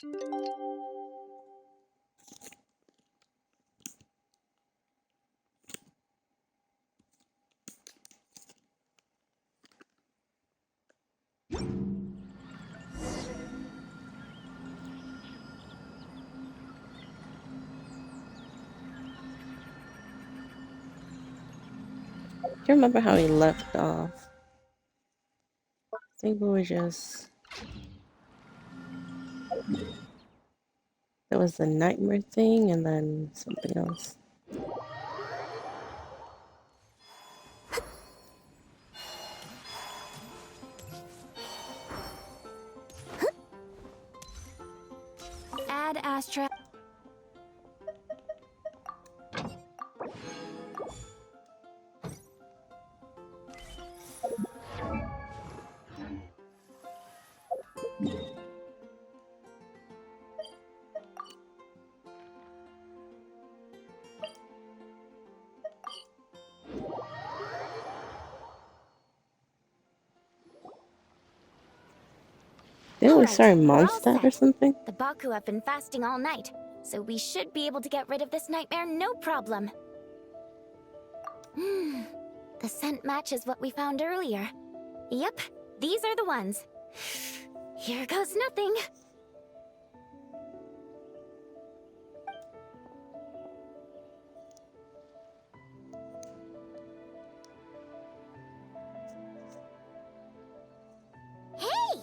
I can't remember how he left off. I think we were just... There was the nightmare thing and then something else. Ad Astra. Didn't we Alright, start we're all Mondstadt or set. something? The Baku have been fasting all night, so we should be able to get rid of this nightmare no problem. The scent matches what we found earlier. Yep, these are the ones. Here goes nothing. Hey!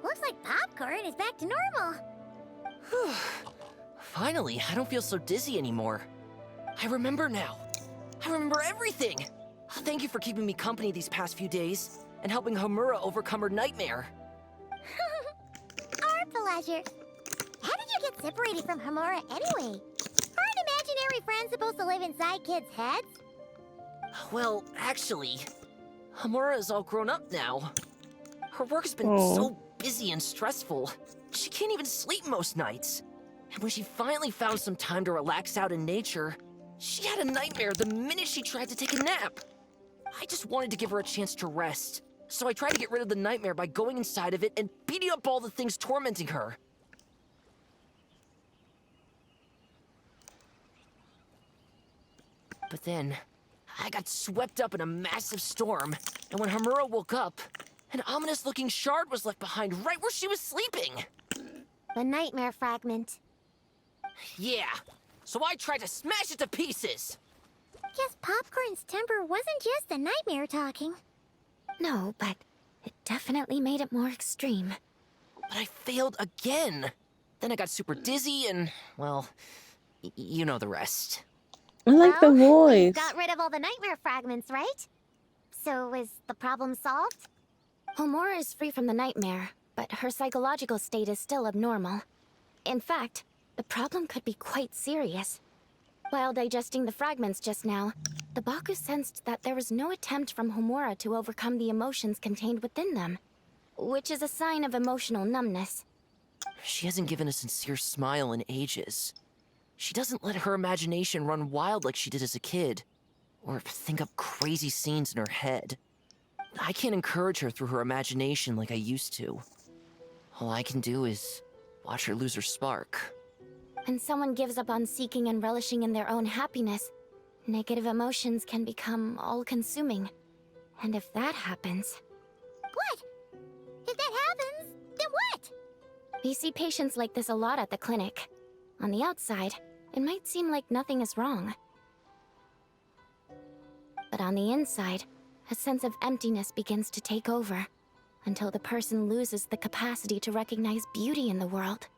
Looks like popcorn is back to normal. Whew. Finally, I don't feel so dizzy anymore. I remember now. I remember everything! Thank you for keeping me company these past few days, and helping Homura overcome her nightmare. Our pleasure. How did you get separated from Homura anyway? Aren't imaginary friends supposed to live inside kids' heads? Well, actually, Homura is all grown up now. Her work has been Aw. so busy and stressful, she can't even sleep most nights. And when she finally found some time to relax out in nature, she had a nightmare the minute she tried to take a nap. I just wanted to give her a chance to rest, so I tried to get rid of the nightmare by going inside of it and beating up all the things tormenting her. But then, I got swept up in a massive storm, and when Homura woke up, an ominous-looking shard was left behind right where she was sleeping. The nightmare fragment. Yeah, so I tried to smash it to pieces. Guess Popcorn's temper wasn't just the nightmare talking. No, but it definitely made it more extreme. But I failed again. Then I got super dizzy and, well, you know the rest. I like the Well, you voice. got rid of all the nightmare fragments, right? So is the problem solved? Homura is free from the nightmare, but her psychological state is still abnormal. In fact, the problem could be quite serious. While digesting the fragments just now, the Baku sensed that there was no attempt from Homura to overcome the emotions contained within them, which is a sign of emotional numbness. She hasn't given a sincere smile in ages. She doesn't let her imagination run wild like she did as a kid, or think up crazy scenes in her head. I can't encourage her through her imagination like I used to. All I can do is watch her lose her spark. When someone gives up on seeking and relishing in their own happiness, negative emotions can become all-consuming. And if that happens... What? If that happens, then what? We see patients like this a lot at the clinic. On the outside, it might seem like nothing is wrong. But on the inside, a sense of emptiness begins to take over, until the person loses the capacity to recognize beauty in the world.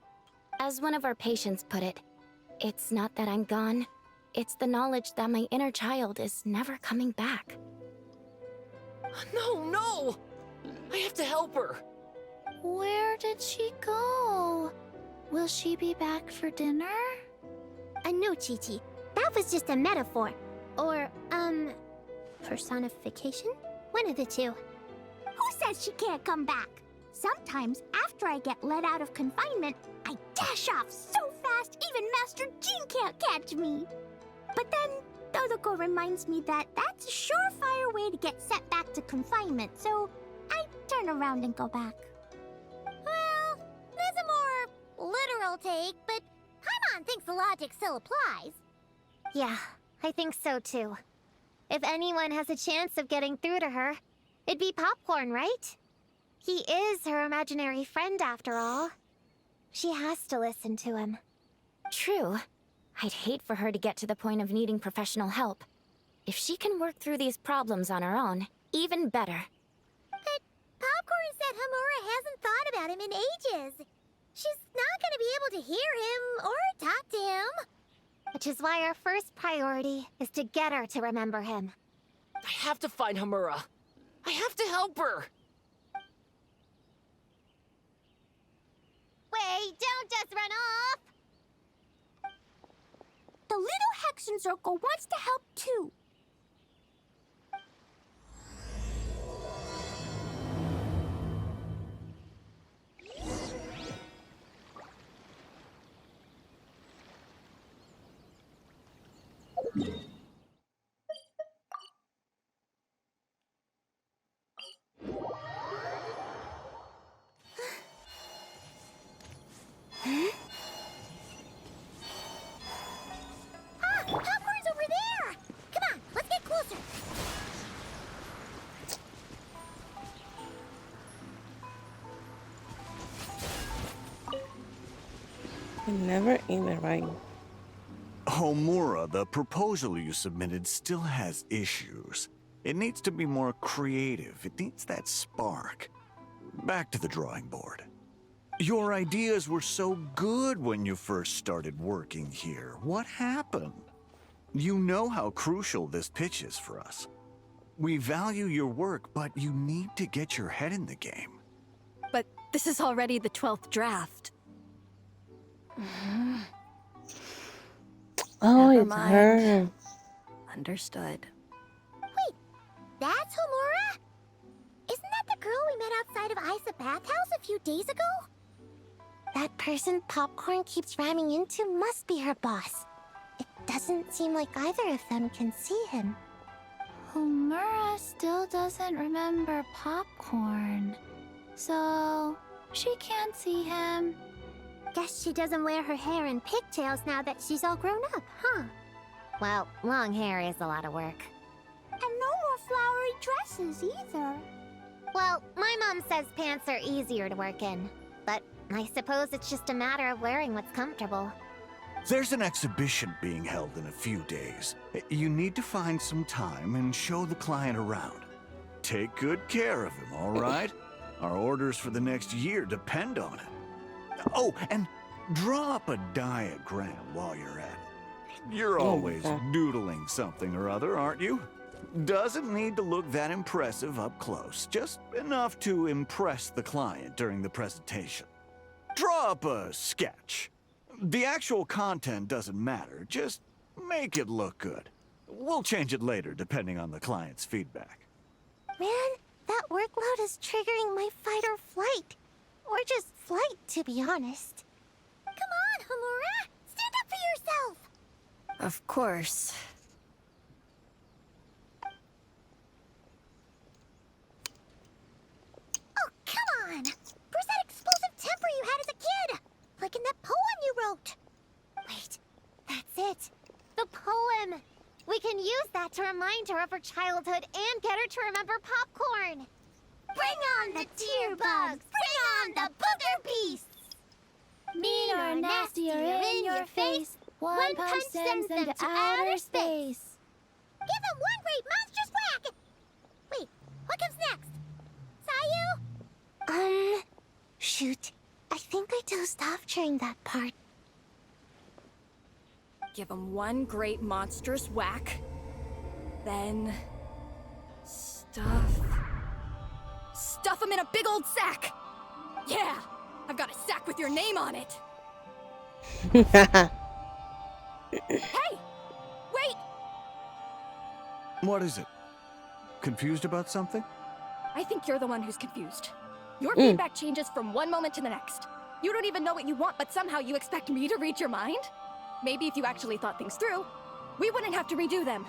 As one of our patients put it, it's not that I'm gone, it's the knowledge that my inner child is never coming back. No, no! I have to help her! Where did she go? Will she be back for dinner? No, Chi-Chi. That was just a metaphor. Or, personification? One of the two. Who says she can't come back? Sometimes, after I get let out of confinement, I dash off so fast even Master Jean can't catch me. But then, Todoko reminds me that that's a surefire way to get sent back to confinement, so I turn around and go back. Well, that's a more literal mistake, but Paimon thinks the logic still applies. Yeah, I think so too. If anyone has a chance of getting through to her, it'd be Popcorn, right? He is her imaginary friend after all. She has to listen to him. True. I'd hate for her to get to the point of needing professional help. If she can work through these problems on her own, even better. But Popcorn said Hamura hasn't thought about him in ages. She's not gonna be able to hear him or talk to him. Which is why our first priority is to get her to remember him. I have to find Hamura. I have to help her. Wait, don't just run off! The little Hexen Circle wants to help too. Popcorn's over there! Come on, let's get closer. I never aim it right. Homura, the proposal you submitted still has issues. It needs to be more creative. It needs that spark. Back to the drawing board. Your ideas were so good when you first started working here. What happened? You know how crucial this pitch is for us. We value your work, but you need to get your head in the game. But this is already the 12th draft. Oh, Never it's mind. her. Understood. That's Homura? Isn't that the girl we met outside of Isa Bathhouse a few days ago? That person Popcorn keeps ramming into must be her boss. It doesn't seem like either of them can see him. Homura still doesn't remember Popcorn. So, she can't see him. Guess she doesn't wear her hair in pigtails now that she's all grown up, huh? Well, long hair is a lot of work. And no more flowery dresses either. Well, my mom says pants are easier to work in. But I suppose it's just a matter of wearing what's comfortable. There's an exhibition being held in a few days. You need to find some time and show the client around. Take good care of him, all right? Our orders for the next year depend on it. Oh, and draw up a diagram while you're at it. You're always doodling something or other, aren't you? Doesn't need to look that impressive up close, just enough to impress the client during the presentation. Draw up a sketch. The actual content doesn't matter, just make it look good. We'll change it later depending on the client's feedback. Man, that workload is triggering my fight or flight. Or just flight, to be honest. Come on, Homura! Stand up for yourself! Of course. Oh, come on! Where's that explosive temper you had as a kid? Like in that poem you wrote. Wait, that's it. The poem! We can use that to remind her of her childhood and get her to remember Popcorn. Bring on the tear bugs! Bring on the booger beasts! Mean or nasty or in your face, one punch sends them to outer space. Give them one great monstrous whack! Wait, what comes next? Sayu? Shoot. I think I dozed off during that part. Give him one great monstrous whack. Then... Stuff him in a big old sack! Yeah! I've got a sack with your name on it! Hey! Wait! What is it? Confused about something? I think you're the one who's confused. Your feedback changes from one moment to the next. You don't even know what you want, but somehow you expect me to read your mind? Maybe if you actually thought things through, we wouldn't have to redo them.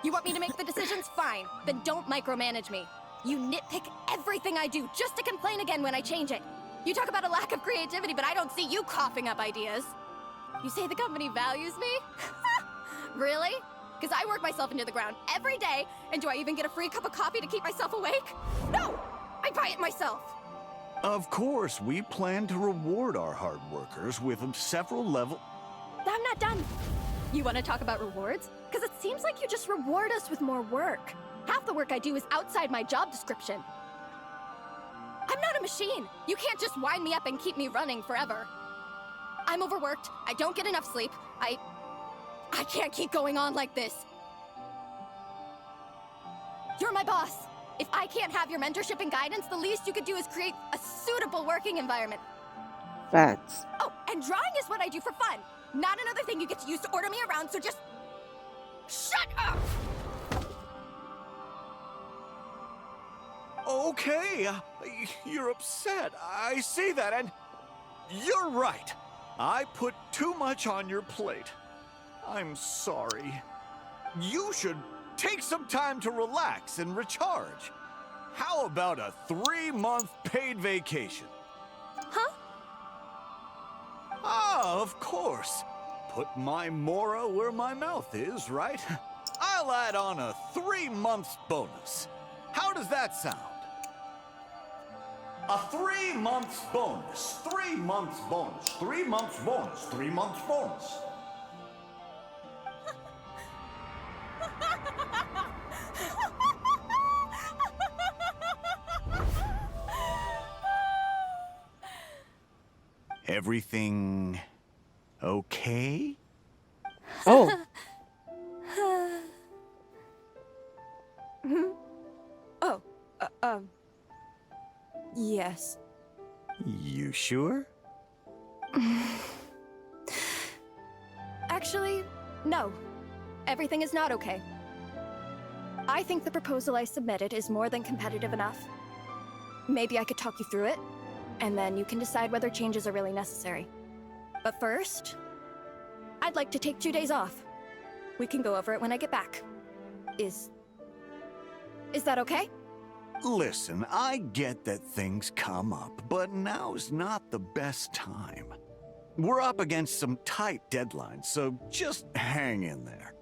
You want me to make the decisions? Fine. Then don't micromanage me. You nitpick everything I do just to complain again when I change it. You talk about a lack of creativity, but I don't see you coughing up ideas. You say the company values me? Really? Because I work myself into the ground every day, and do I even get a free cup of coffee to keep myself awake? No! I buy it myself! Of course, we plan to reward our hard workers with several level... I'm not done. You want to talk about rewards? Because it seems like you just reward us with more work. Half the work I do is outside my job description. I'm not a machine. You can't just wind me up and keep me running forever. I'm overworked. I don't get enough sleep. I can't keep going on like this. You're my boss. If I can't have your mentorship and guidance, the least you could do is create a suitable working environment. Facts. Oh, and drawing is what I do for fun. Not another thing you get to use to order me around, so just... shut up! Okay, you're upset. I see that, and you're right. I put too much on your plate. I'm sorry. You should take some time to relax and recharge. How about a 3-month paid vacation? Huh? Ah, of course. Put my mora where my mouth is, right? I'll add on a 3 months bonus. How does that sound? A 3 months bonus, 3 months bonus, 3 months bonus, 3 months bonus. Everything okay? Oh, Oh, yes. You sure? Actually, no. Everything is not okay. I think the proposal I submitted is more than competitive enough. Maybe I could talk you through it, and then you can decide whether changes are really necessary. But first, I'd like to take 2 days off. We can go over it when I get back. Is that okay? Listen, I get that things come up, but now's not the best time. We're up against some tight deadlines, so just hang in there.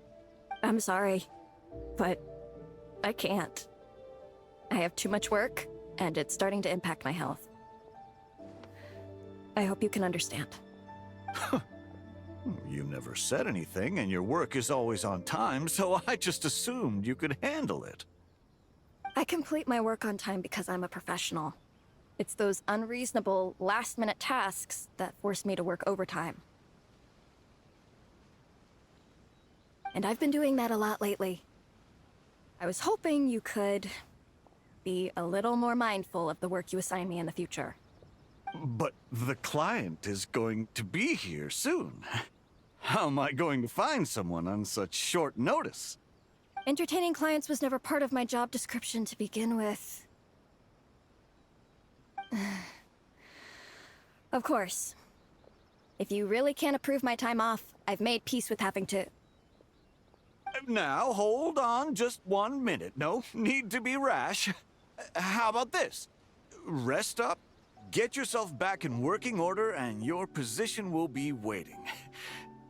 I'm sorry, but I can't. I have too much work, and it's starting to impact my health. I hope you can understand. You never said anything, and your work is always on time, so I just assumed you could handle it. I complete my work on time because I'm a professional. It's those unreasonable, last-minute tasks that force me to work overtime. And I've been doing that a lot lately. I was hoping you could be a little more mindful of the work you assign me in the future. But the client is going to be here soon. How am I going to find someone on such short notice? Entertaining clients was never part of my job description to begin with. Of course. If you really can't approve my time off, I've made peace with having to... Now, hold on just 1 minute. No need to be rash. How about this? Rest up, get yourself back in working order, and your position will be waiting.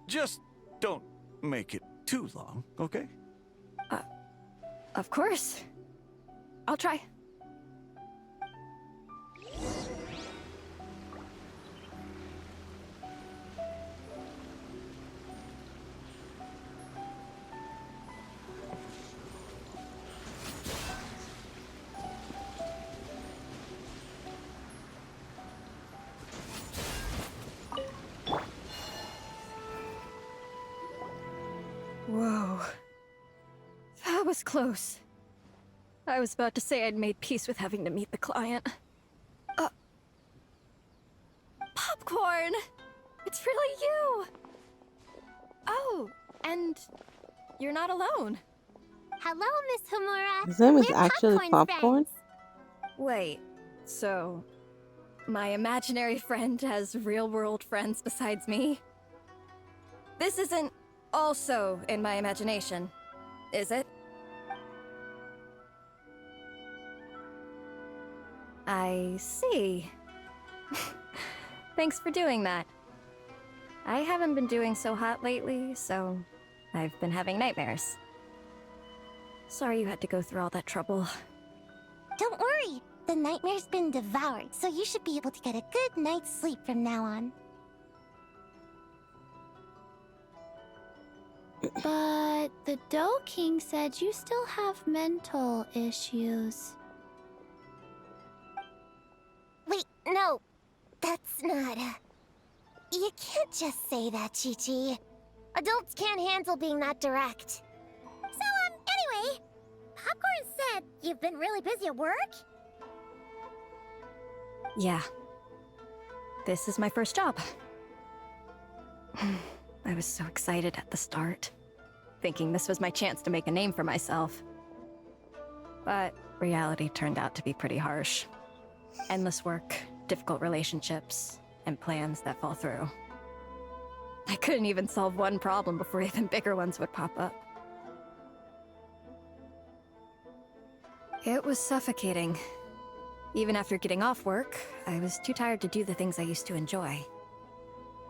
Just don't make it too long, okay? Of course. I'll try. Whoa. That was close. I was about to say I'd made peace with having to meet the client. Popcorn! It's really you! Oh, and you're not alone. Hello, Miss Homura. his name is We're actually Popcorn's Popcorn? friends. Wait, so my imaginary friend has real-world friends besides me? This isn't also in my imagination, is it? I see. Thanks for doing that. I haven't been doing so hot lately, so I've been having nightmares. Sorry you had to go through all that trouble. Don't worry. The nightmare's been devoured, so you should be able to get a good night's sleep from now on. But the Dough King said you still have mental issues. Wait, no. That's not... You can't just say that, Chi-Chi. Adults can't handle being that direct. So, anyway, Popcorn said you've been really busy at work? Yeah. This is my first job. I was so excited at the start, thinking this was my chance to make a name for myself. But reality turned out to be pretty harsh. Endless work, difficult relationships, and plans that fall through. I couldn't even solve one problem before even bigger ones would pop up. It was suffocating. Even after getting off work, I was too tired to do the things I used to enjoy.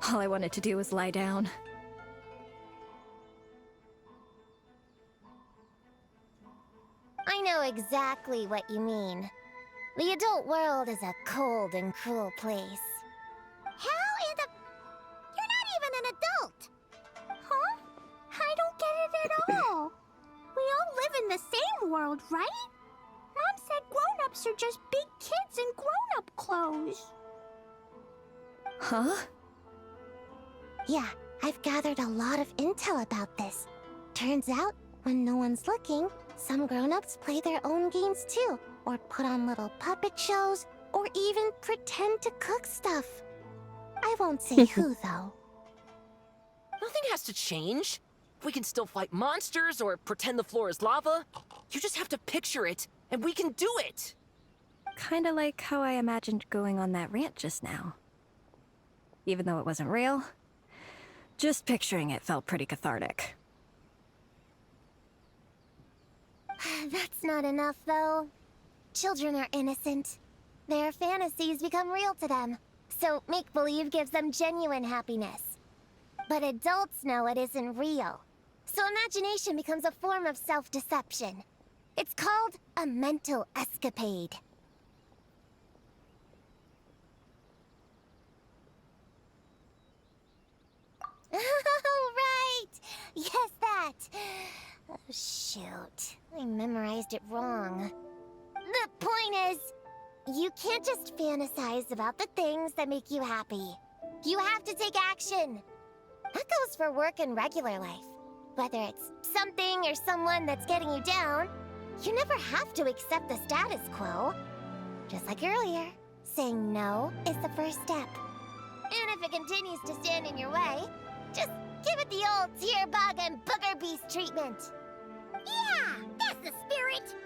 All I wanted to do was lie down. I know exactly what you mean. The adult world is a cold and cruel place. How in the... You're not even an adult! Huh? I don't get it at all. We all live in the same world, right? Mom said grown-ups are just big kids in grown-up clothes. Huh? Yeah, I've gathered a lot of intel about this. Turns out, when no one's looking, some grown-ups play their own games too, or put on little puppet shows, or even pretend to cook stuff. I won't say who, though. Nothing has to change. We can still fight monsters or pretend the floor is lava. You just have to picture it, and we can do it! Kinda like how I imagined going on that rant just now. Even though it wasn't real, just picturing it felt pretty cathartic. That's not enough, though. Children are innocent. Their fantasies become real to them, so make-believe gives them genuine happiness. But adults know it isn't real, so imagination becomes a form of self-deception. It's called a mental escapade. Oh, right! Yes, that! Oh, shoot. I memorized it wrong. The point is, you can't just fantasize about the things that make you happy. You have to take action. That goes for work and regular life. Whether it's something or someone that's getting you down, you never have to accept the status quo. Just like earlier, saying no is the first step. And if it continues to stand in your way, just give it the old tear bug and booger beast treatment. Yeah, that's the spirit!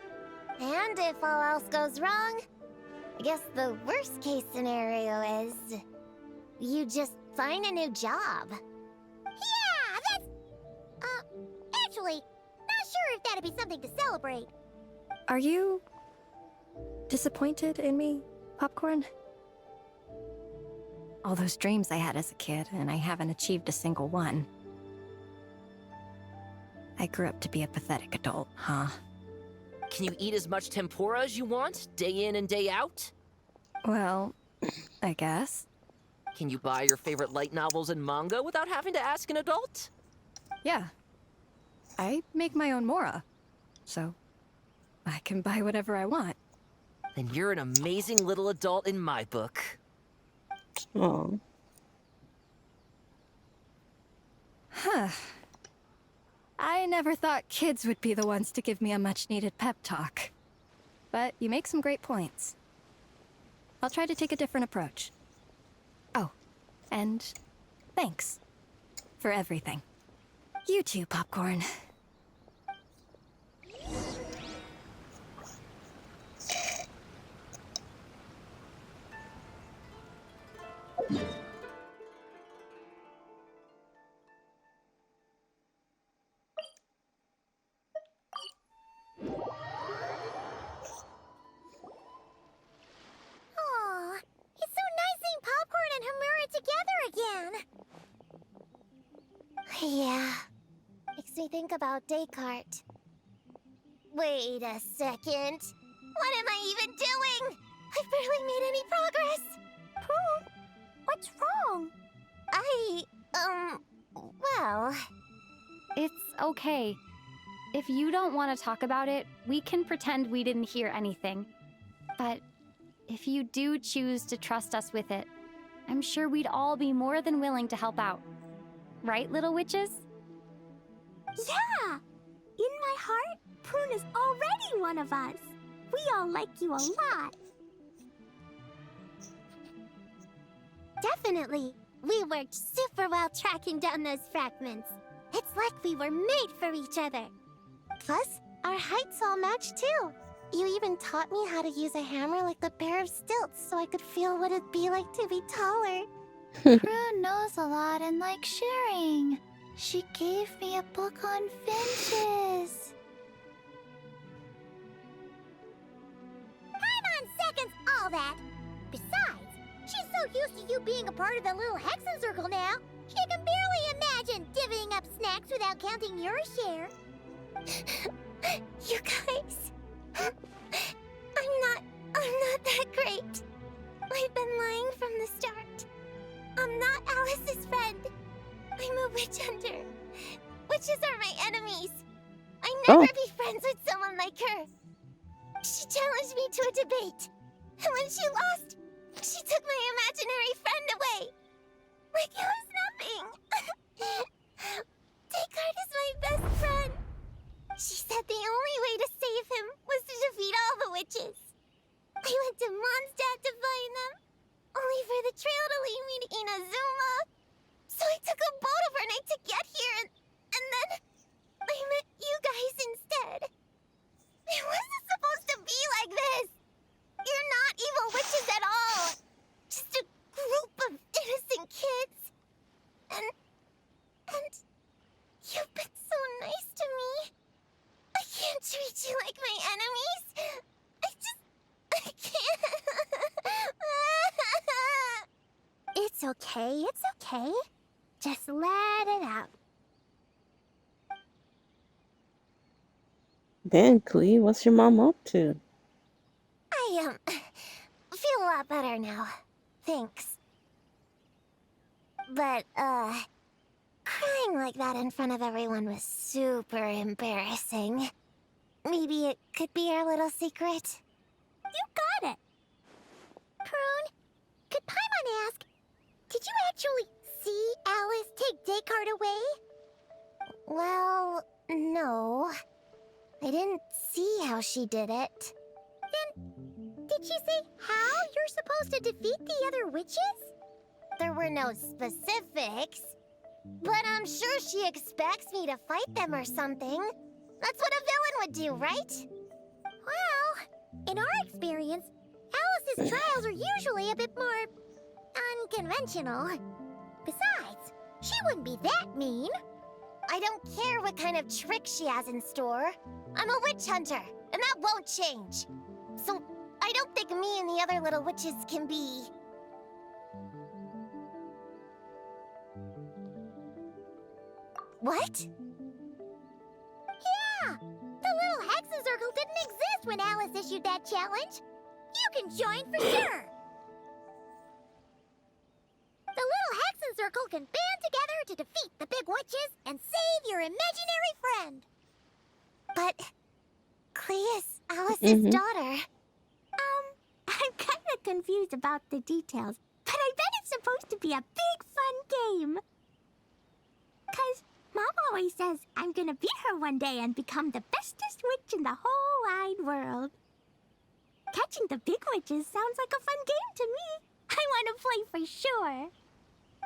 And if all else goes wrong, I guess the worst case scenario is... you just find a new job. Yeah, that's... actually, not sure if that'd be something to celebrate. Are you... disappointed in me, Popcorn? All those dreams I had as a kid, and I haven't achieved a single one. I grew up to be a pathetic adult, huh? Can you eat as much tempura as you want, day in and day out? Well, I guess. Can you buy your favorite light novels and manga without having to ask an adult? Yeah. I make my own mora, so I can buy whatever I want. Then you're an amazing little adult in my book. Oh. Huh. I never thought kids would be the ones to give me a much-needed pep talk. But you make some great points. I'll try to take a different approach. Oh, and thanks for everything. You too, Popcorn. Aw, it's so nice seeing Popcorn and Hamura Yeah. Makes me think about Descartes. Wait a second. What am I even doing? I've barely made any progress. Prue, what's wrong? Well... It's okay. If you don't want to talk about it, we can pretend we didn't hear anything. But if you do choose to trust us with it, I'm sure we'd all be more than willing to help out. Right, little witches? Yeah! In my heart, Prune is already one of us. We all like you a lot. Definitely. We worked super well tracking down those fragments. It's like we were made for each other. Plus, our heights all match too. You even taught me how to use a hammer like the pair of stilts so I could feel what it'd be like to be taller. Prue knows a lot and likes sharing. She gave me a book on finches. Time on seconds, all that. Besides, she's so used to you being a part of the little Hexen Circle now, she can barely imagine divvying up snacks without counting your share. You guys, I'm not that great. I've been lying from the start. I'm not Alice's friend. I'm a witch hunter. Witches are my enemies. I never be friends with someone like her. She challenged me to a debate, and when she lost, she took my imaginary friend away. Like it was nothing. Descartes is my best friend. She said the only way to save him was to defeat all the witches. I went to Mondstadt to find them, only for the trail to lead me to Inazuma. So I took a boat overnight to get here, and then I met you guys instead. It wasn't supposed to be like this. You're not evil witches at all. Just a group of innocent kids. And you've been so nice to me. I can't treat you like my enemies. I can't. It's okay. Just let it out. Then, Clee, what's your mom up to? I, feel a lot better now. Thanks. But, crying like that in front of everyone was super embarrassing. Maybe it could be our little secret? You got it! Prune, could Paimon ask, did you actually see Alice take Descartes away? Well, no. I didn't see how she did it. Then, did she say how you're supposed to defeat the other witches? There were no specifics. But I'm sure she expects me to fight them or something. That's what a villain would do, right? Well, in our experience, Alice's trials are usually a bit more unconventional. Besides, she wouldn't be that mean. I don't care what kind of trick she has in store. I'm a witch hunter, and that won't change. So, I don't think me and the other little witches can be... What? Yeah! The little Hexen Circle didn't exist when Alice issued that challenge. You can join for sure! The little Hexen Circle can band together to defeat the big witches and save your imaginary friend. But Clee is Alice's daughter. I'm kind of confused about the details, but I bet it's supposed to be a big fun game. 'Cause Mom always says I'm gonna beat her one day and become the bestest witch in the whole wide world. Catching the big witches sounds like a fun game to me. I want to play for sure.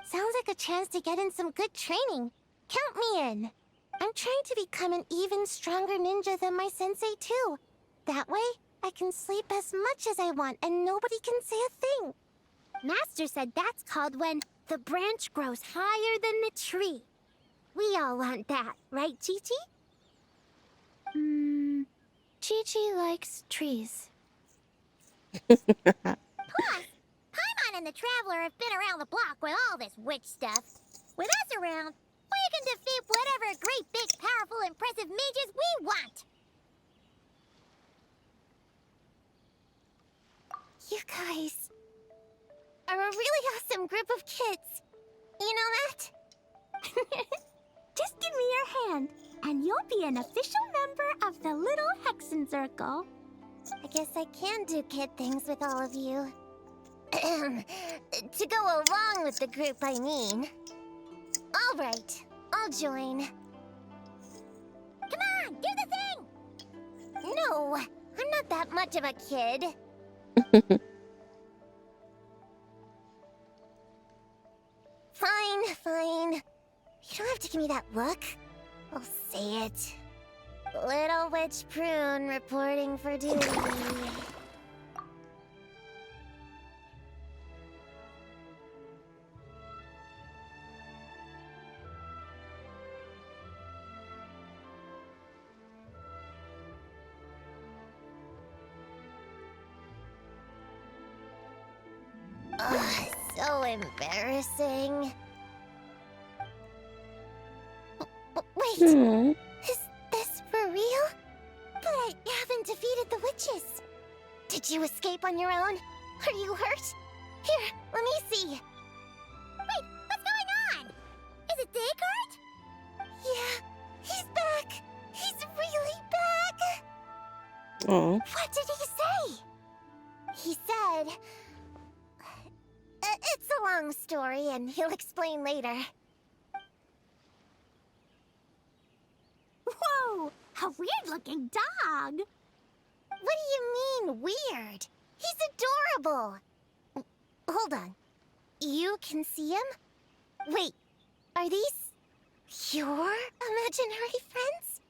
Sounds like a chance to get in some good training. Count me in. I'm trying to become an even stronger ninja than my sensei too. That way, I can sleep as much as I want and nobody can say a thing. Master said that's called when the branch grows higher than the tree. We all want that, right, Chi-Chi? Chi-Chi likes trees. Plus, Paimon and the Traveler have been around the block with all this witch stuff. With us around, we can defeat whatever great, big, powerful, impressive mages we want. You guys are a really awesome group of kids. You know that? Just give me your hand, and you'll be an official member of the Little Hexen Circle. I guess I can do kid things with all of you. To go along with the group, I mean. All right, I'll join. Come on, do the thing! No, I'm not that much of a kid. Fine. You don't have to give me that look. I'll say it. Little Witch Prune reporting for duty. Ugh, so embarrassing. Wait, Aw. is this for real? But I haven't defeated the witches. Did you escape on your own? Are you hurt? Here, let me see. Wait, what's going on? Is it Descartes? Yeah, he's back. He's really back. Aw. What did he say? He said... it's a long story, and he'll explain later. Whoa! A weird-looking dog! What do you mean, weird? He's adorable! Hold on. You can see him? Wait, are these your imaginary friends?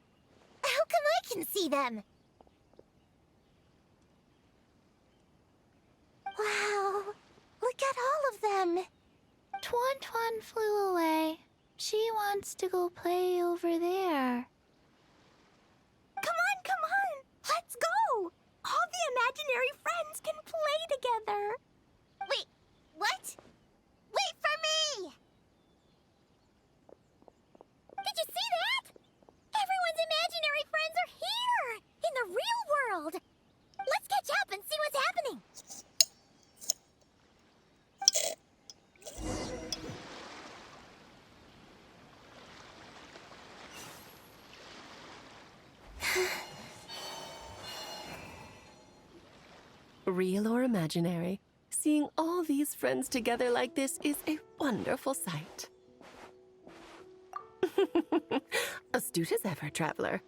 How come I can see them? Wow, look at all of them! Twan flew away. She wants to go play over there. Come on! Let's go! All the imaginary friends can play together! Wait, what? Wait for me! Did you see that? Everyone's imaginary friends are here! In the real world! Let's catch up and see what's happening! Real or imaginary, seeing all these friends together like this is a wonderful sight. Astute as ever, traveler.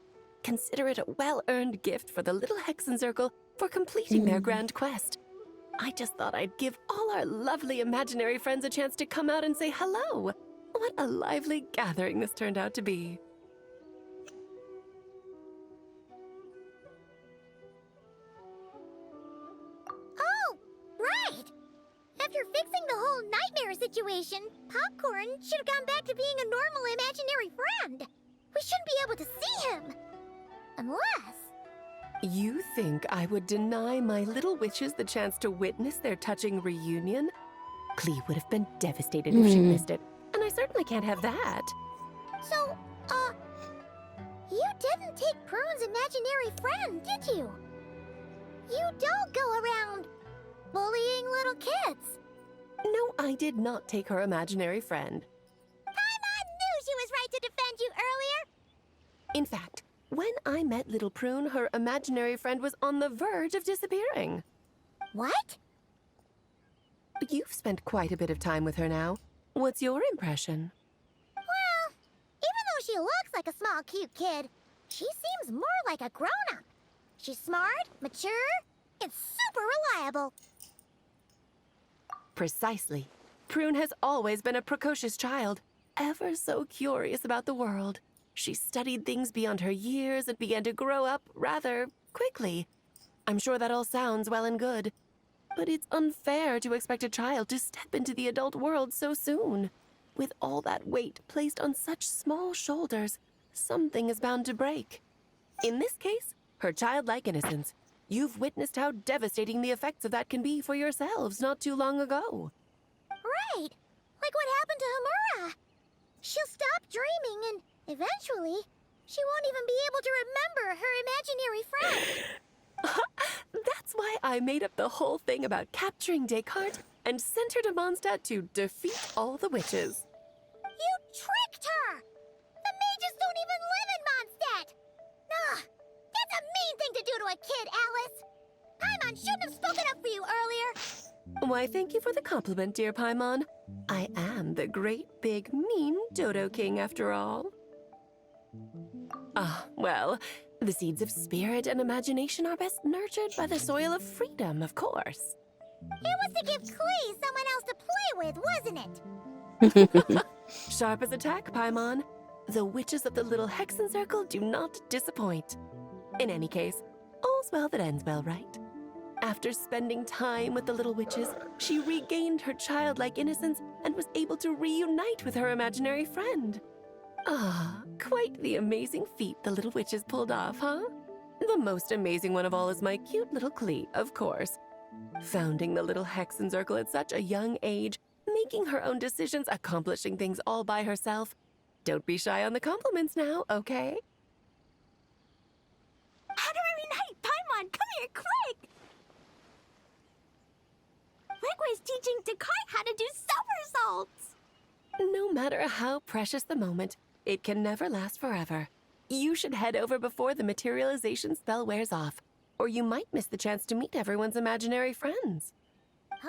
Consider it a well-earned gift for the Little Hexen Circle for completing their grand quest. I just thought I'd give all our lovely imaginary friends a chance to come out and say hello. What a lively gathering this turned out to be. Oh, right! After fixing the whole nightmare situation, Popcorn should have gone back to being a normal imaginary friend. We shouldn't be able to see him. Unless... You think I would deny my little witches the chance to witness their touching reunion? Clee would have been devastated if she missed it, and I certainly can't have that. So, you didn't take Prune's imaginary friend, did you? You don't go around bullying little kids. No, I did not take her imaginary friend. Paimon knew she was right to defend you earlier. In fact, when I met little Prune, her imaginary friend was on the verge of disappearing. What? You've spent quite a bit of time with her now. What's your impression? Well, even though she looks like a small, cute kid, she seems more like a grown-up. She's smart, mature, and super reliable. Precisely. Prune has always been a precocious child, ever so curious about the world. She studied things beyond her years and began to grow up rather quickly. I'm sure that all sounds well and good, but it's unfair to expect a child to step into the adult world so soon. With all that weight placed on such small shoulders, something is bound to break. In this case, her childlike innocence. You've witnessed how devastating the effects of that can be for yourselves not too long ago. Right, like what happened to Hamura. She'll stop dreaming and eventually she won't even be able to remember her imaginary friend. That's why I made up the whole thing about capturing Descartes and sent her to Mondstadt to defeat all the witches. You tricked her! The mages don't even live in Mondstadt! Ugh, that's a mean thing to do to a kid, Alice! Paimon shouldn't have spoken up for you earlier! Why, thank you for the compliment, dear Paimon. I am the great, big, mean Dodo King, after all. Ah, well, the seeds of spirit and imagination are best nurtured by the soil of freedom, of course. It was to give Clee someone else to play with, wasn't it? Sharp as a tack, Paimon. The witches of the Little Hexen Circle do not disappoint. In any case, all's well that ends well, right? After spending time with the little witches, she regained her childlike innocence and was able to reunite with her imaginary friend. Ah, quite the amazing feat the little witches pulled off, huh? The most amazing one of all is my cute little Clee, of course. Founding the Little Hexen Circle at such a young age, making her own decisions, accomplishing things all by herself. Don't be shy on the compliments now, okay? Honorary Knight, Paimon, come here quick! Rigway's teaching Descartes how to do somersaults! No matter how precious the moment, it can never last forever. You should head over before the materialization spell wears off, or you might miss the chance to meet everyone's imaginary friends. Huh?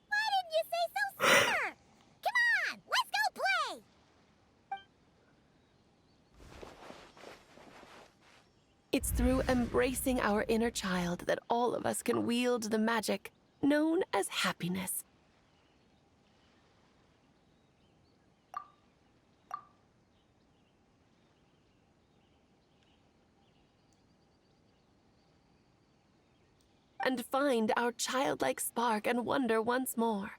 Why didn't you say so sooner? Come on, let's go play! It's through embracing our inner child that all of us can wield the magic known as happiness. And find our childlike spark and wonder once more.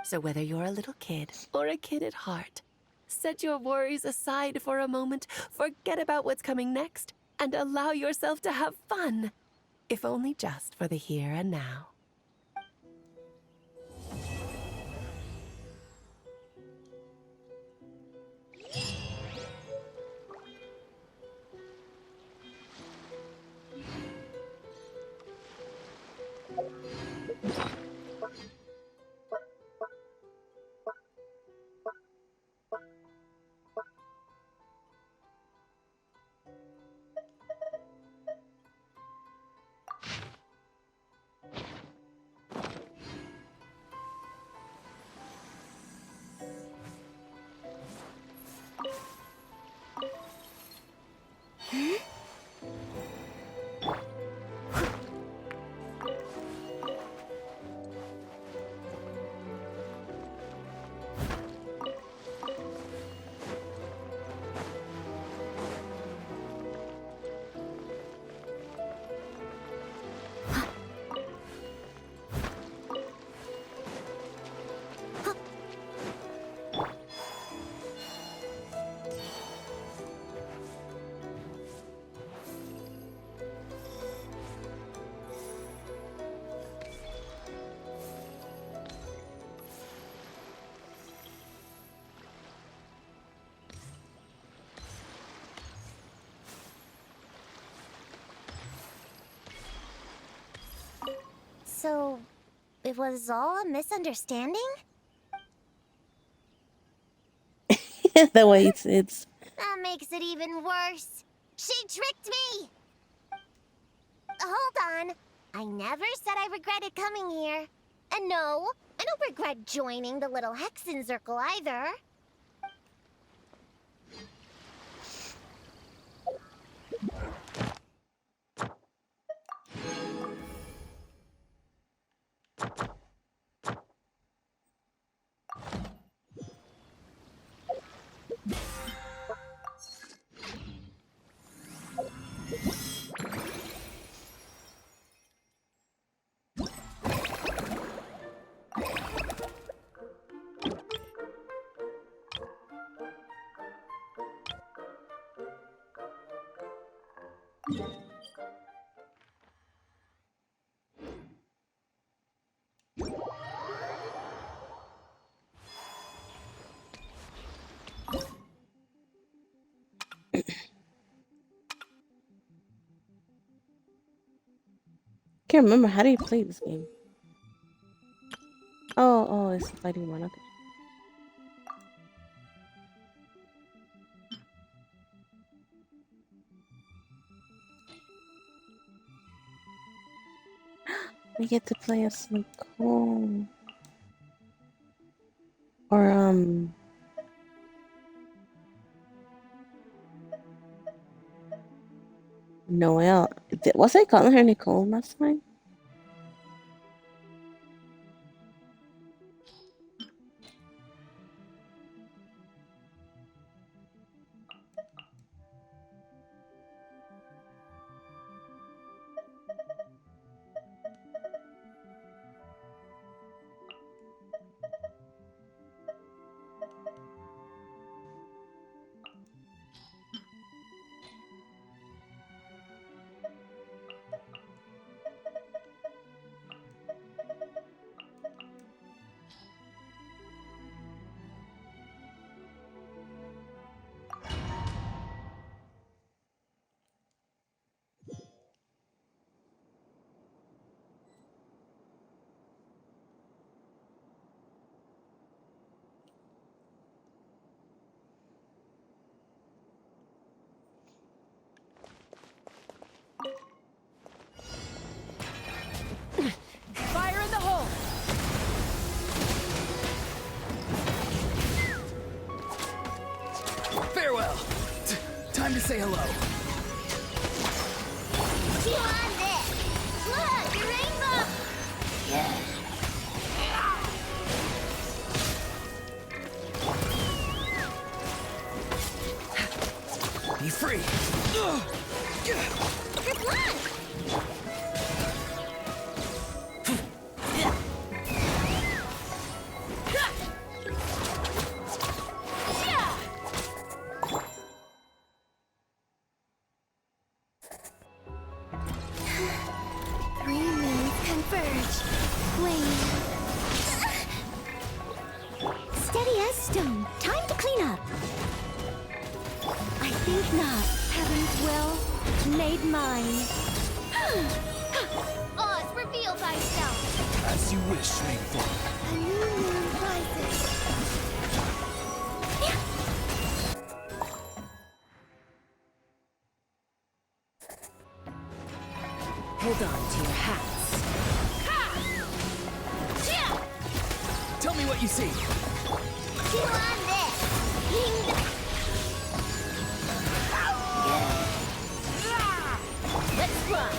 So whether you're a little kid or a kid at heart, set your worries aside for a moment, forget about what's coming next, and allow yourself to have fun, if only just for the here and now. So, it was all a misunderstanding? The way it's That makes it even worse. She tricked me! Hold on. I never said I regretted coming here. And no, I don't regret joining the Little Hexen Circle either. can't remember. How do you play this game? Oh, it's the fighting one. Okay. We get to play as Nicole. Or, Noelle. Was I calling her Nicole last time? Fire in the hole! Farewell. Time to say hello. Chew on this. Look, your rainbow. Be free. Good luck. Three moons converge. Wait. Steady as stone. Time to clean up. I think not. Heaven's will made mine. Oz, reveal thyself. As you wish, Maidfall. A new moon rises. Hold on to your hats. Tell me what you see. Chew on this. Let's run!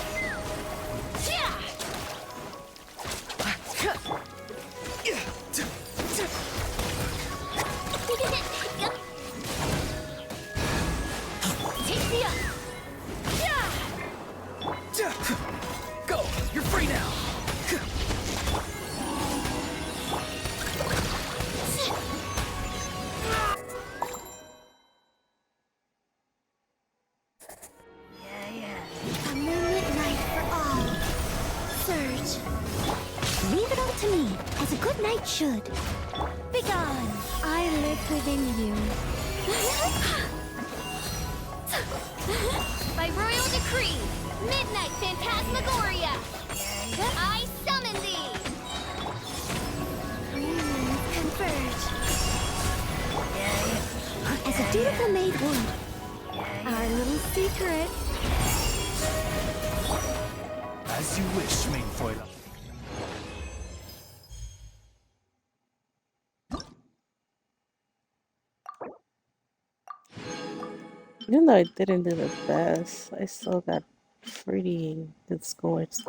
Take me up. Go! You're free now! A moonlit night for all. Surge. Leave it all to me, as a good knight should. Begone. I live within you. By royal decree, Midnight Phantasmagoria. I summon thee. Three moons converge. As a dutiful maid would. Our little secret. As you wish, Mainfoil. Even though I didn't do the best, I still got pretty good scores.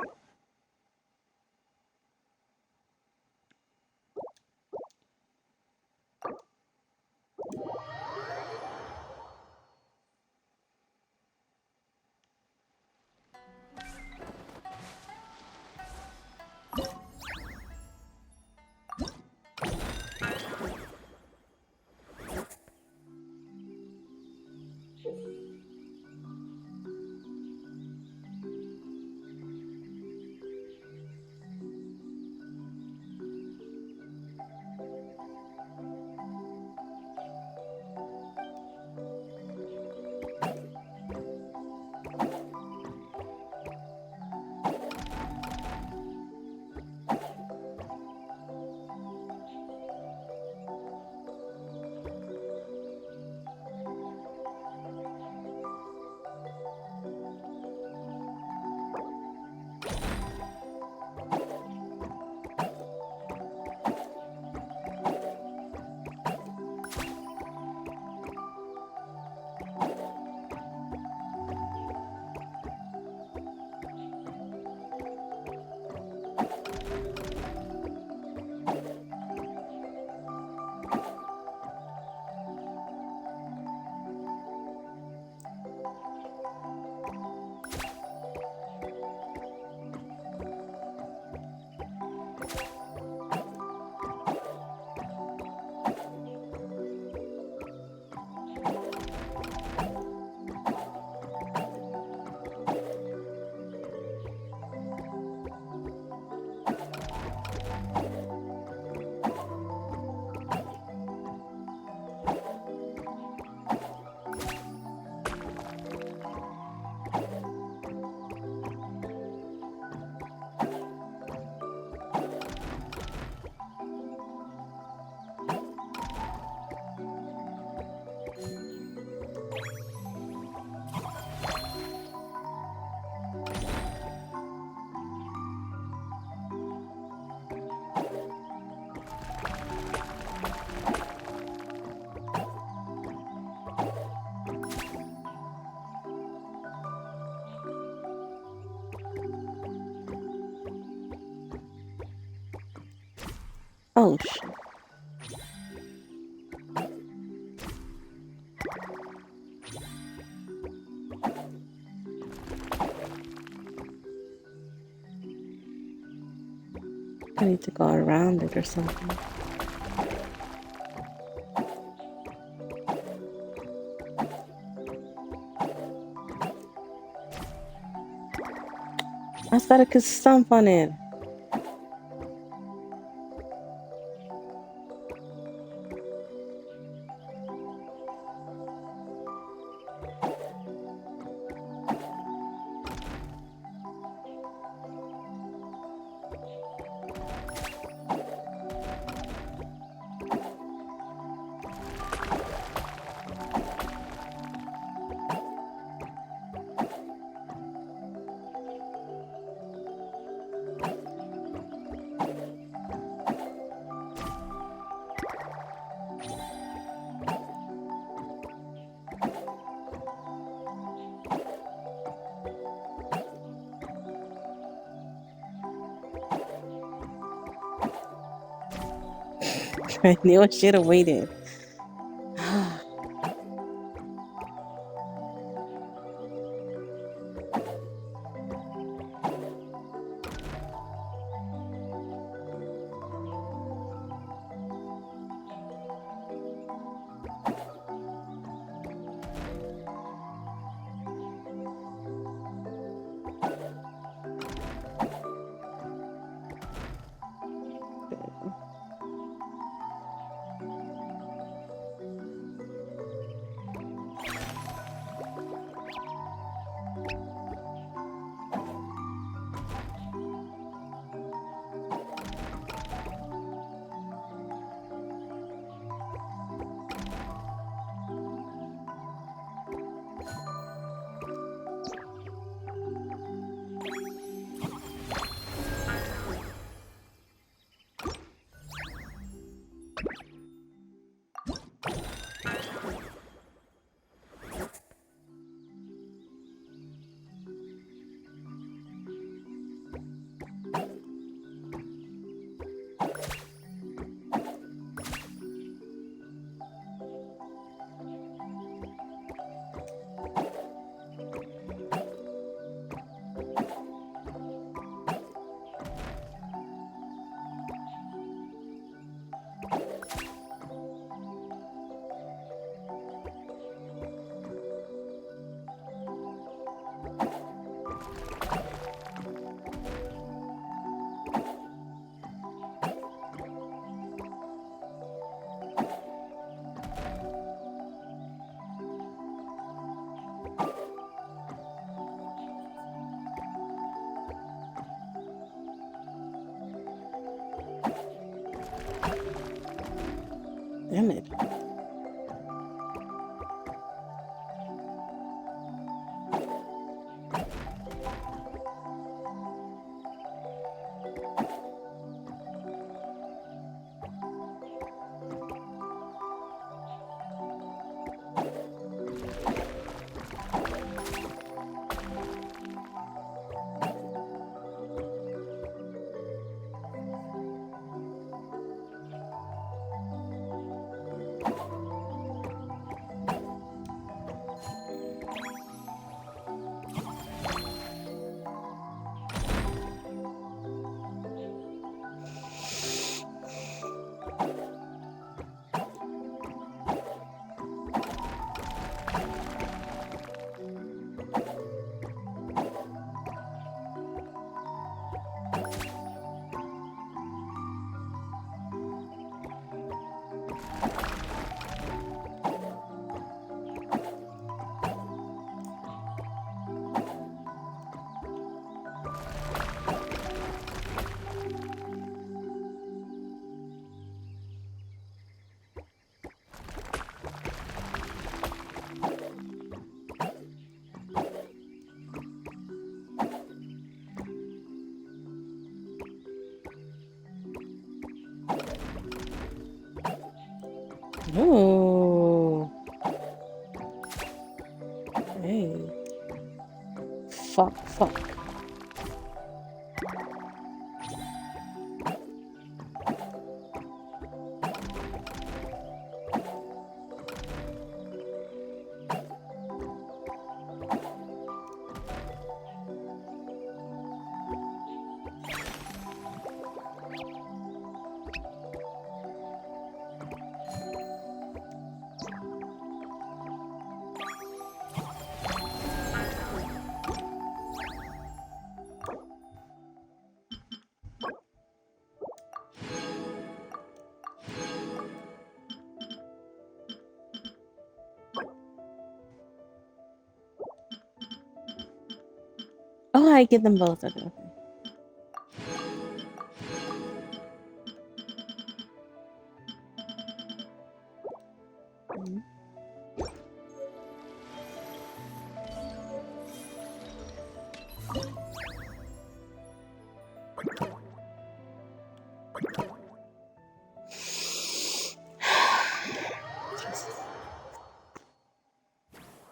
Oh shit. I need to go around it or something. Espera que stamp on it. I knew I should have waited. Damn it. Ooh. Hey. Fuck. I get them both. Okay. Mhm.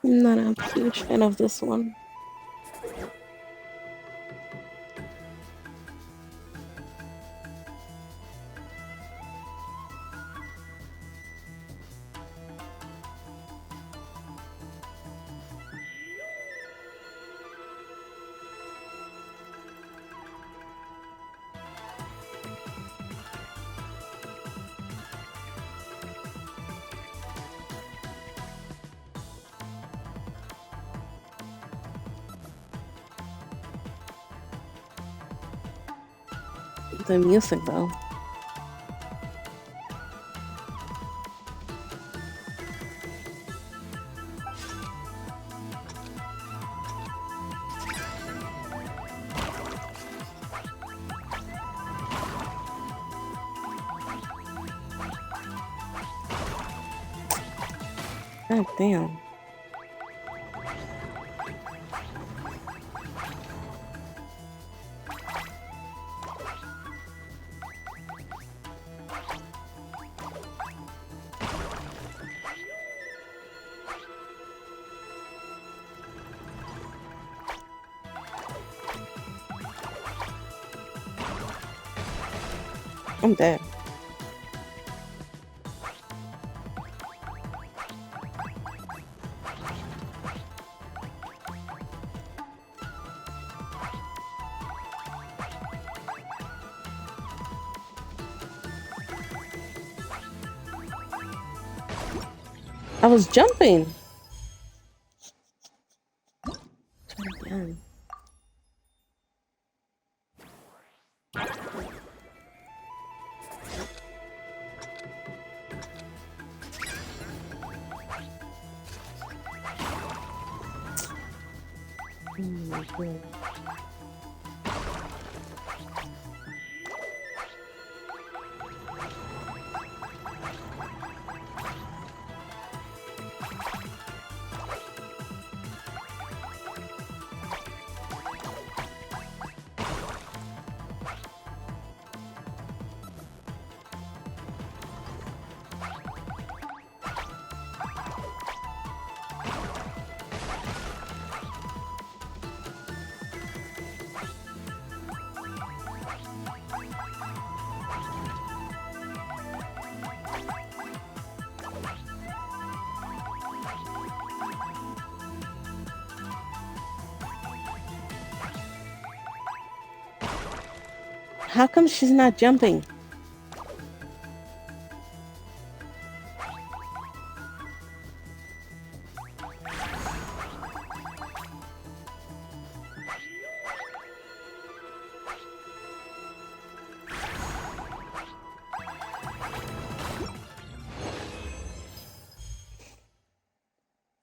I'm not a huge fan of this one. The music, though. God damn. I'm dead. I was jumping. Try again. Oh my God. How come she's not jumping?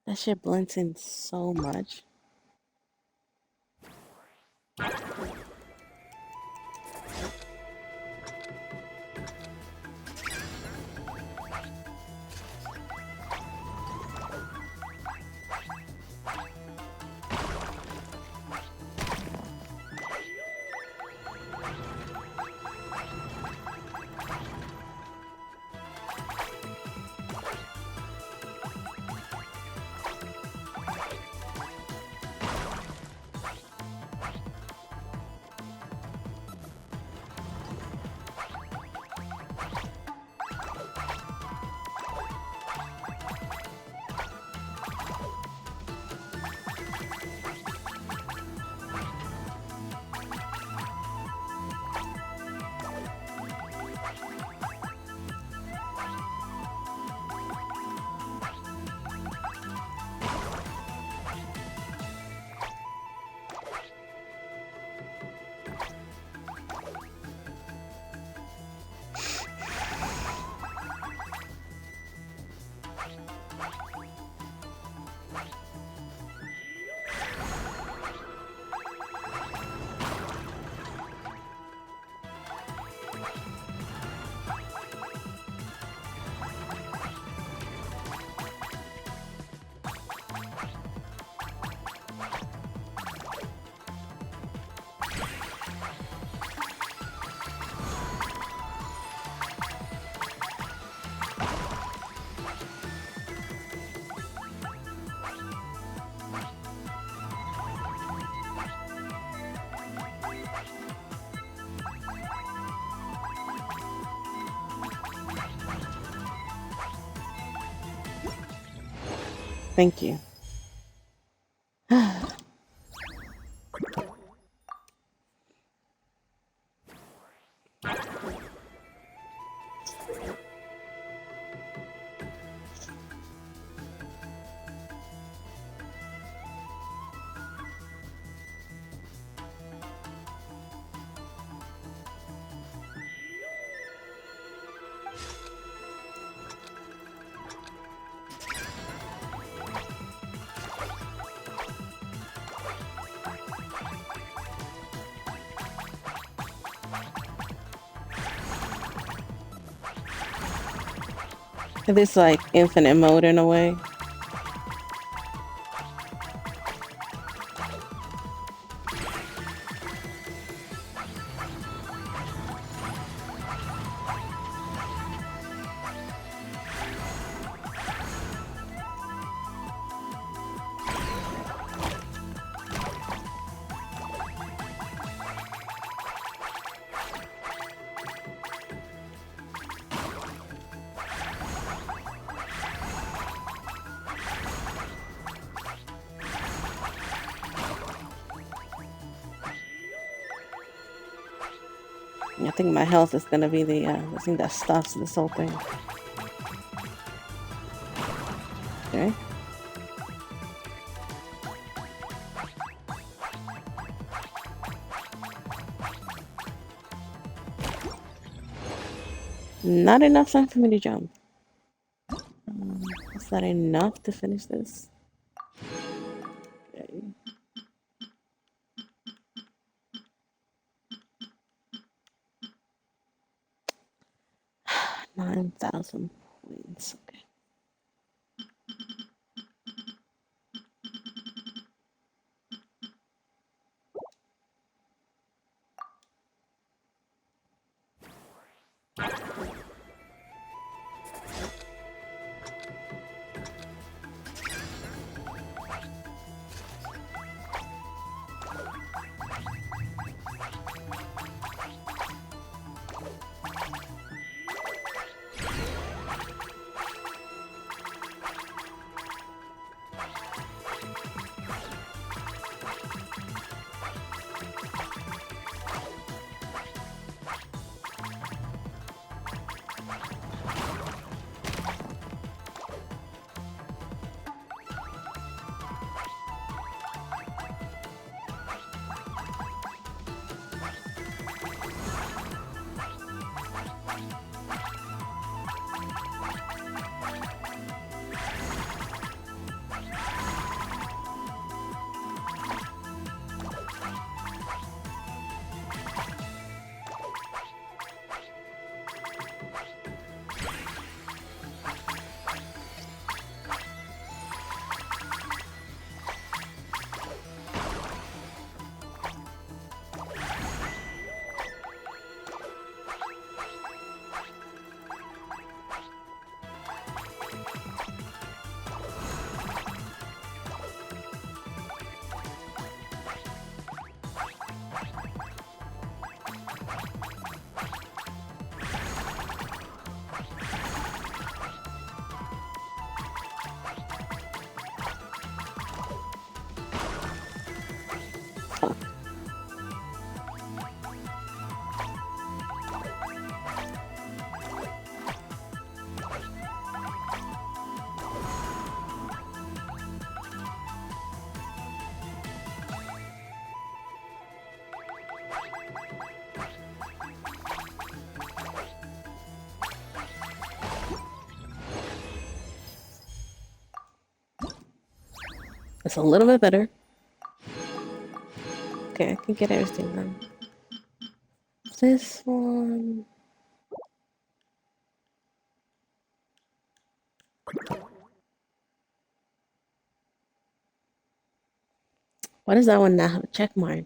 That shit blends in so much. Thank you. This like infinite mode in a way. I think my health is gonna be the thing that stops this whole thing. Okay. Not enough time for me to jump. Is that enough to finish this? Okay. 9,000 points. Okay. It's a little bit better. Okay, I can get everything done. This one. Why does that one not have a check mark?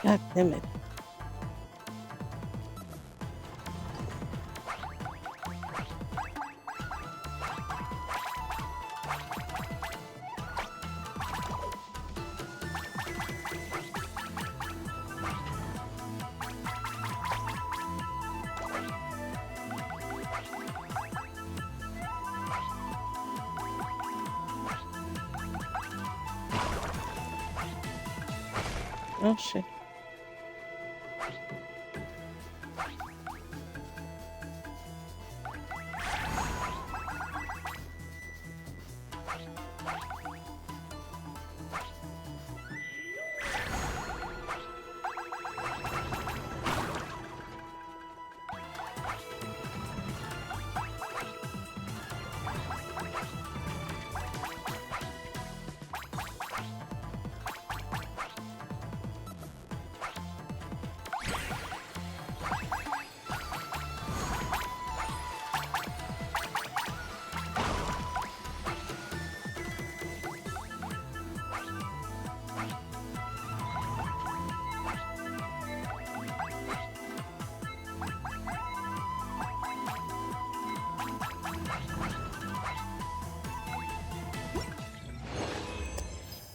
God damn it. Oh shit.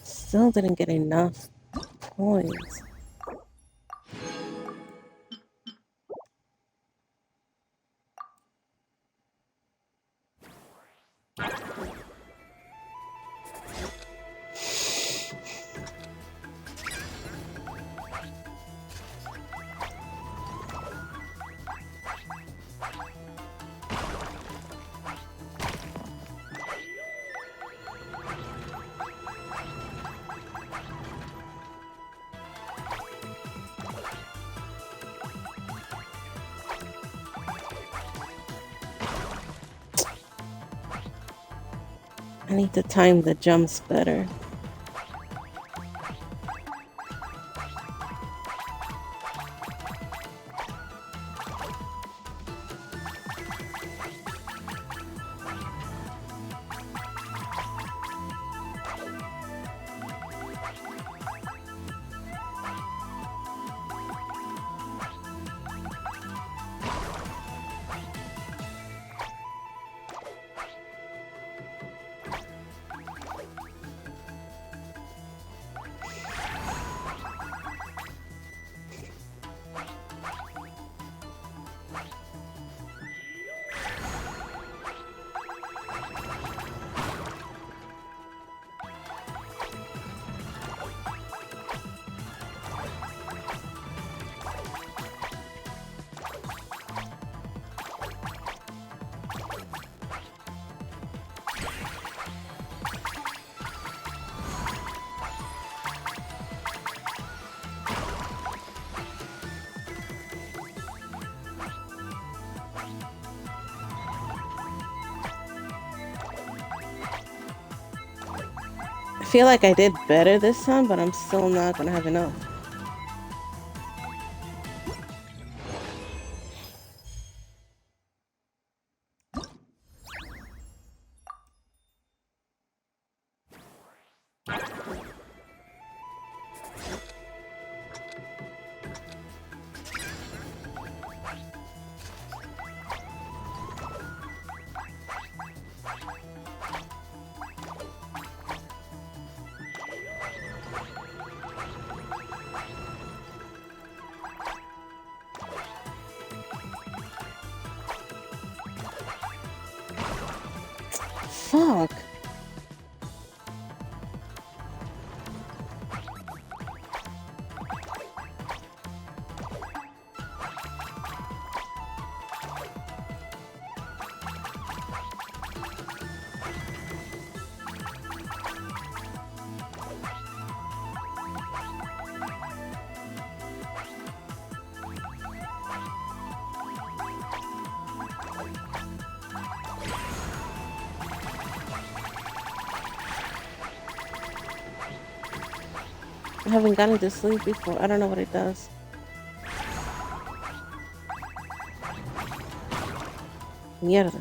Still didn't get enough points. I need to time the jumps better. I feel like I did better this time, but I'm still not gonna have enough. Fuck. I haven't gotten to sleep before. I don't know what it does. Mierda.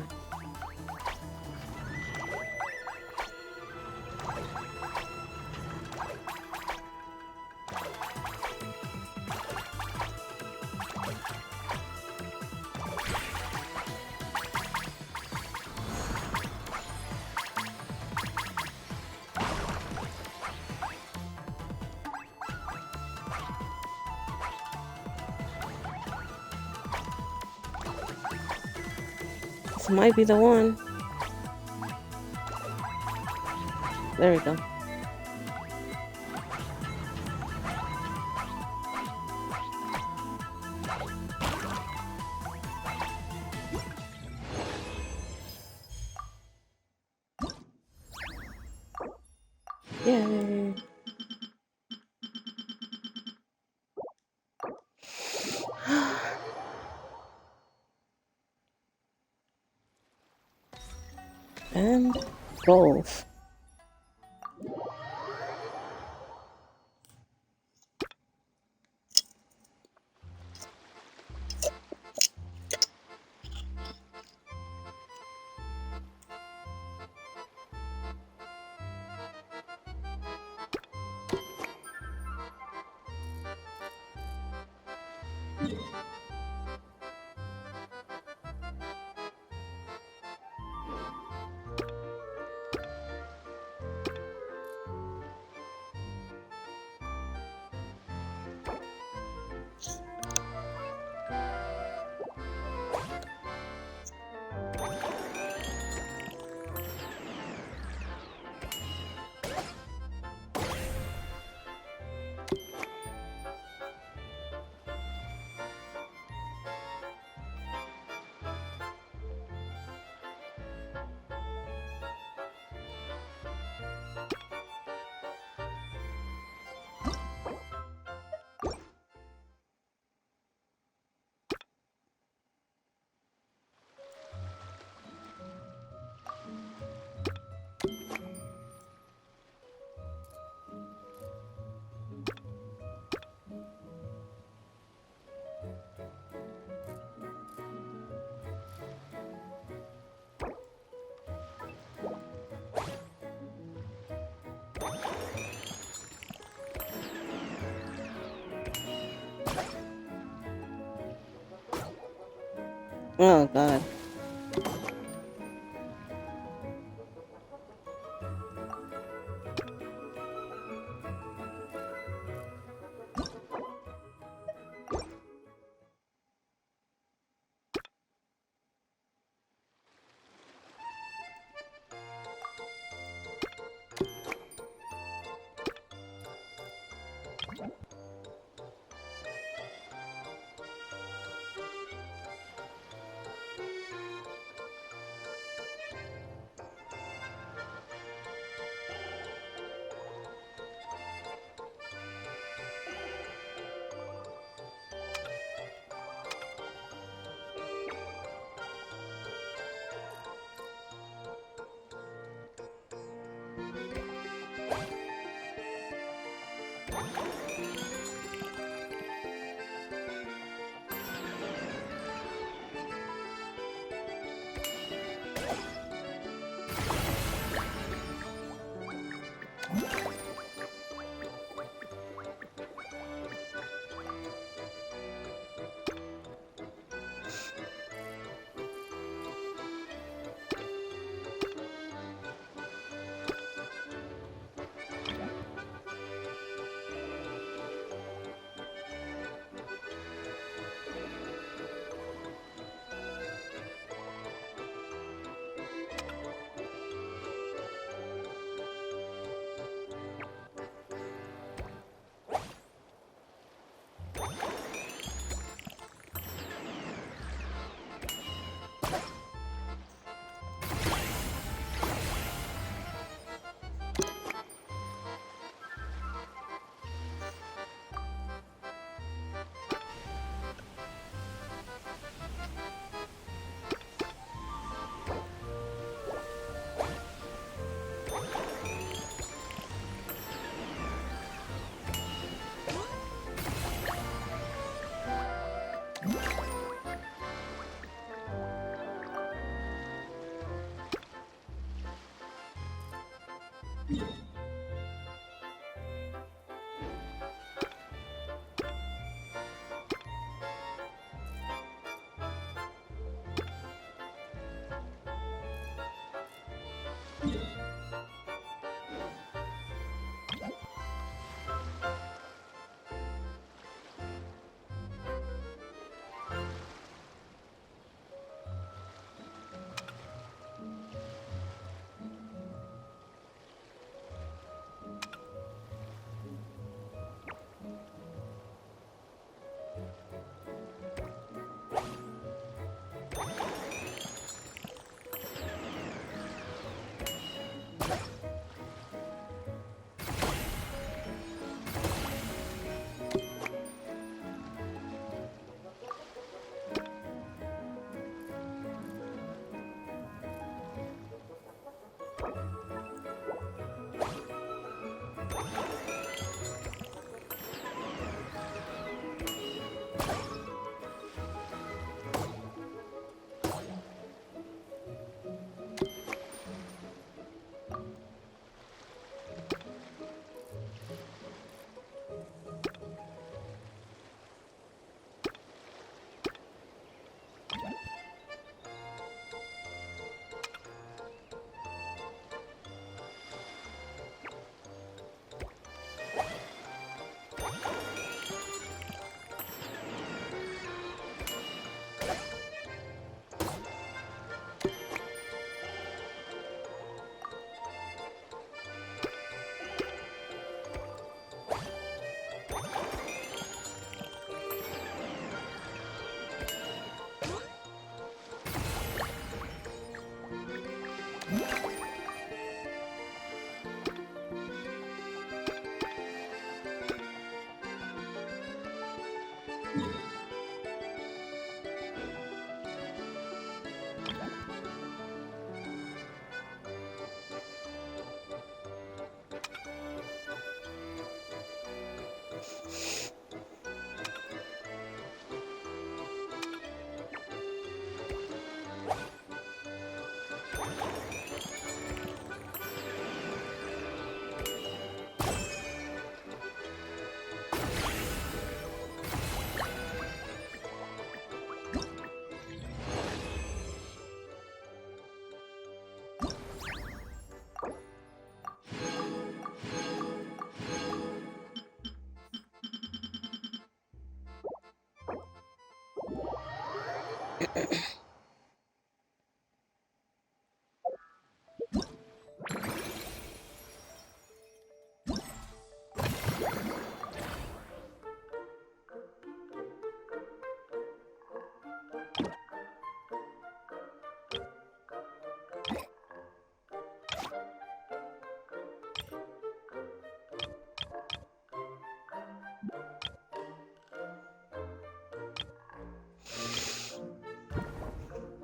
This might be the one. There we go. Yay. And golf. Oh god.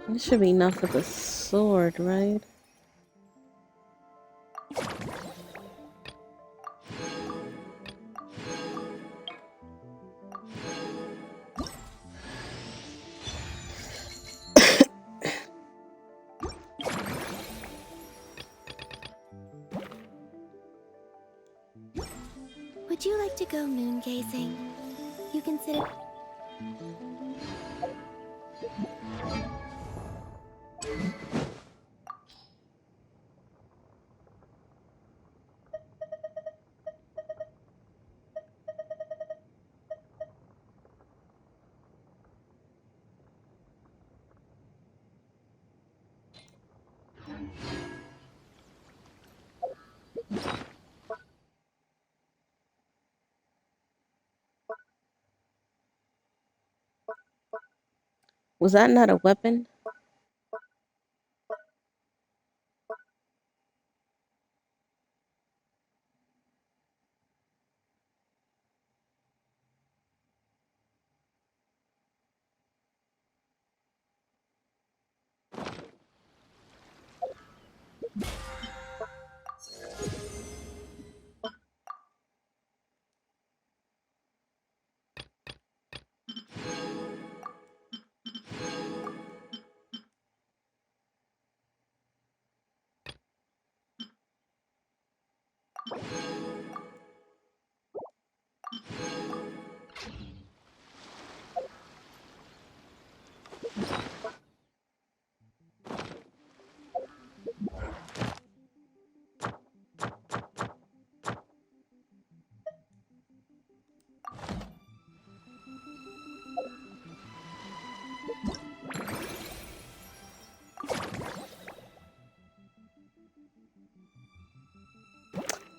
This should be enough for the sword, right? Would you like to go moon gazing? You can sit. Was that not a weapon?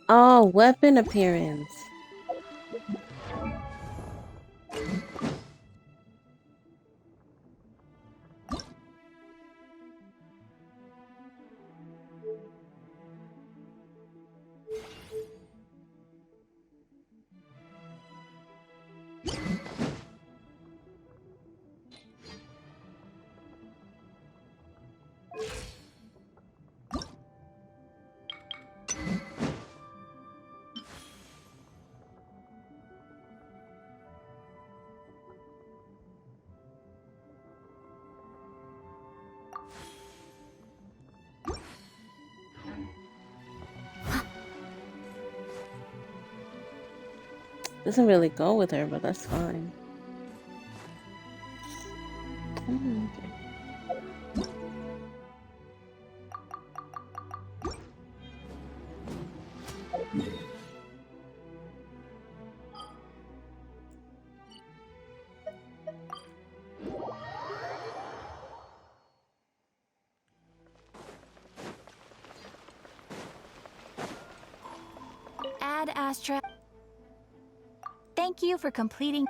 Oh, weapon appearance. Doesn't really go with her, but that's fine. Mm. Add Astra. Thank you for completing.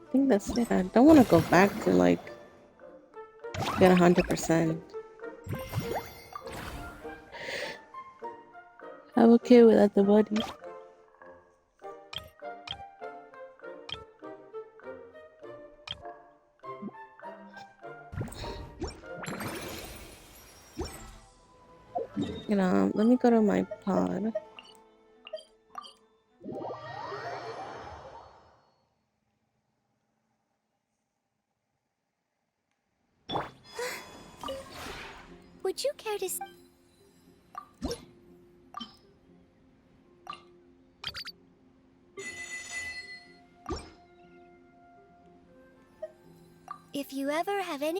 I think that's it. I don't want to go back to like get 100%. I'm okay without the money. You know, let me go to my pod. Would you care to? If you ever have any...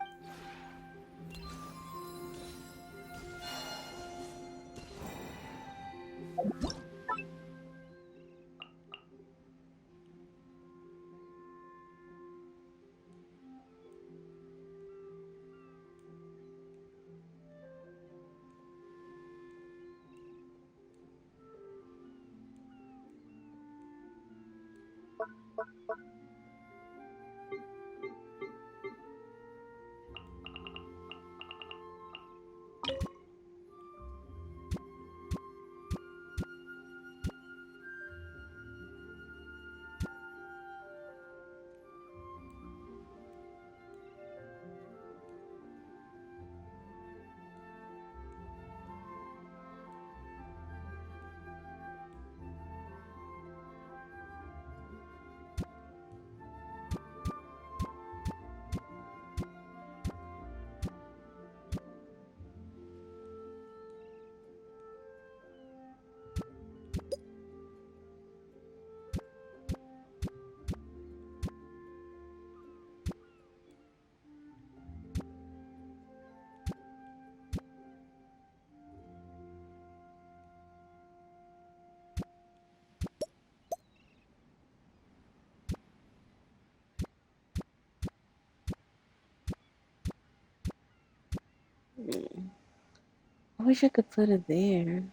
I wish I could put it there.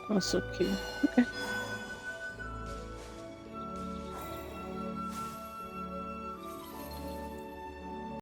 Oh, so cute. Okay.